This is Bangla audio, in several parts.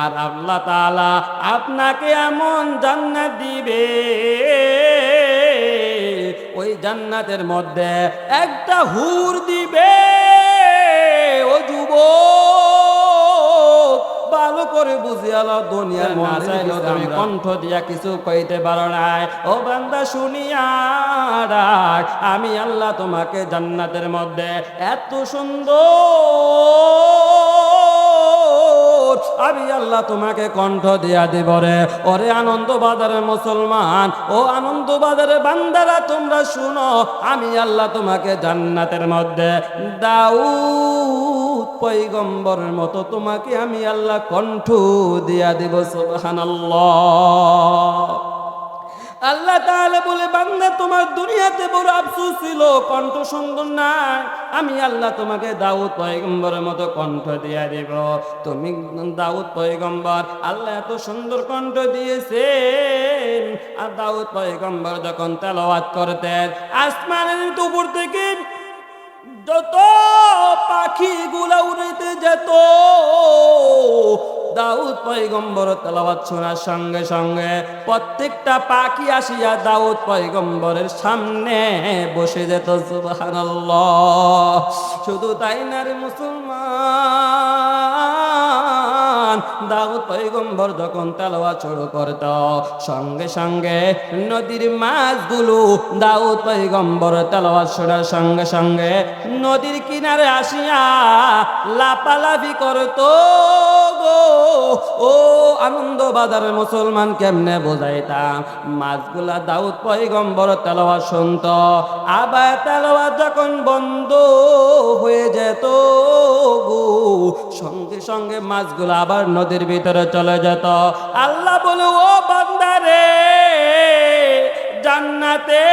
আর আল্লাহ তাআলা আপনাকে এমন জান্নাত দিবে, ওই জান্নাতের মধ্যে একটা হুর দিবে। ও যুবক, ভালো করে বুঝে আলো, দুনিয়ার নারী তুমি কণ্ঠ দিয়া কিছু কইতে পারো নাই। ও বান্দা শুনিয়া রাখ, আমি আল্লাহ তোমাকে জান্নাতের মধ্যে এত সুন্দর, আমি আল্লাহ তোমাকে কণ্ঠ দিয়া দিব রে। ওরে আনন্দবাজারের মুসলমান, ও আনন্দবাজারের বান্দারা, তোমরা শুনো, আমি আল্লাহ তোমাকে জান্নাতের মধ্যে দাউদ পয়গম্বরের মতো তোমাকে আমি আল্লাহ কণ্ঠ দিয়া দিব। সুবহানাল্লাহ। আল্লাহ তাআলা বলে, বান্দা তোমার দুনিয়াতে বড় আফসোস ছিল, কণ্ঠ সুন্দর নাই, আমি আল্লাহ তোমাকে দাউদ পয়গম্বরের মতো কণ্ঠ দিয়া দেব। তুমি দাউদ পয়গম্বর, আল্লাহ এত সুন্দর কণ্ঠ দিয়েছেন। আর দাউদ পয়গম্বর যখন তেলাওয়াত করতেন, আসমানের উপর থেকে যত পাখিগুলা উড়িতে যেত, দাউদ পয়গম্বর তেলাওয়াত শোনার সঙ্গে সঙ্গে প্রত্যেকটা পাখি আসিয়া দাউদ পয়গম্বরের সামনে বসে যেত। সুবহানাল্লাহ। শুধু তাই না রে মুসলমান, দাউদ পয়গম্বর যখন তেলাওয়াত শুরু করত, সঙ্গে সঙ্গে নদীর মাছগুলো দাউদ পয়গম্বর তেলাওয়াত শোনার সঙ্গে সঙ্গে নদীর কিনারে আসিয়া লাপালাপি করত গো। ও আনন্দবাজারের মুসলমান, কেমনে বোঝাইতাম? মাছগুলা দাউদ পয়গম্বর তেলাওয়াত শুনত, আবার তেলাওয়াত যখন বন্ধ হয়ে যেত গো, সঙ্গে সঙ্গে মাছগুলা আবার নদীর ভিতরে চলে যেত। আল্লাহ বলে, ও বান্দারে, জান্নাতে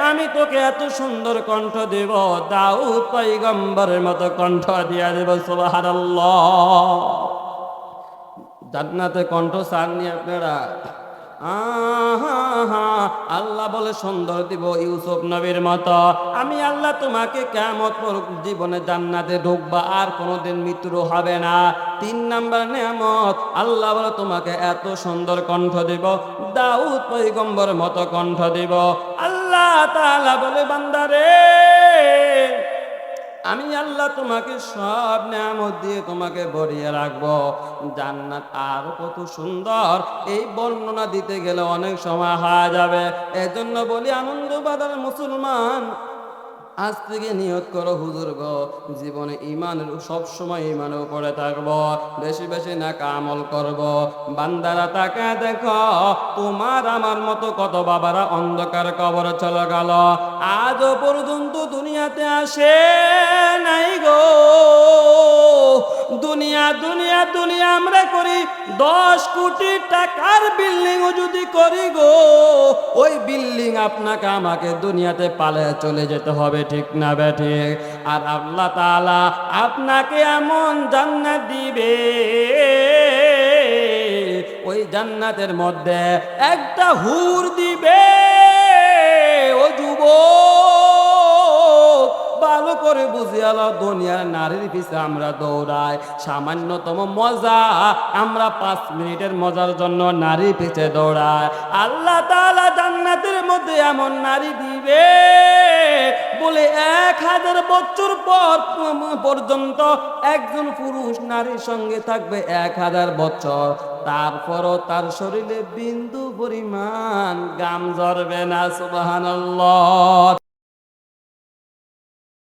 আমি তোকে এত সুন্দর কণ্ঠ দেব, দাউদ পয়গম্বরের মতো কণ্ঠ দিয়া দেব। সুবহানাল্লাহ। জান্নাতে কণ্ঠ চাননি আপনারা? আল্লাহ বলে, সুন্দর দিব ইউসুফ নবীর মতো। আমি আল্লাহ তোমাকে কিয়ামত জীবনে জান্নাতে ঢুকবা, আর কোনোদিন মৃত্যু হবে না। 3 নাম্বার নেয়ামত, আল্লাহ বলে তোমাকে এত সুন্দর কণ্ঠ দিব, দাউদ পয়গম্বর মতো কণ্ঠ দিব। আল্লাহ তাআলা বলে, বান্দারে, আমি আল্লাহ তোমাকে সব নেয়ামত দিয়ে তোমাকে ভরিয়ে রাখবো। জান্নাত আর কত সুন্দর, এই বর্ণনা দিতে গেলে অনেক সময় হয়ে যাবে। এজন্য বলি, আনন্দবাজার মুসলমান, আজ থেকে নিয়ত করো, হুজুর গো, জীবনে ইমানের সবসময় ইমানের উপরে থাকবো, বেশি বেশি না আমল করব। বান্দারা তাকে দেখো, তোমার আমার মতো কত বাবারা অন্ধকার কবরে চলে গেল, আজও পর্যন্ত দুনিয়াতে আসে নাই গো। দুনিয়া দুনিয়া দুনিয়া আমরা করি, 10 কোটি টাকার বিল্ডিংও যদি করি গো, ওই বিল্ডিং আপনাকে আমাকে দুনিয়াতে পালিয়ে চলে যেতে হবে, ঠিক না বেঠিক? আর আল্লাহ তাআলা আপনাকে এমন জান্নাত দিবে, ওই জান্নাতের মধ্যে একটা হুর দিবে। ও যুবক, ভালো করে বুঝিয়ালো, দুনিয়ার নারীর পিছে আমরা দৌড়াই, সামান্যতম মজা, আমরা 5 মিনিটের মজার জন্য নারীর পিছে দৌড়াই। আল্লাহ তাআলা জান্নাতের মধ্যে এমন নারী দিবে বলে 1000 বছর পর্যন্ত একজন পুরুষ নারীর সঙ্গে থাকবে 1000 বছর, তারপরও তার শরীরে বিন্দু পরিমাণ ঘাম ঝরবে না। সুবহানাল্লাহ।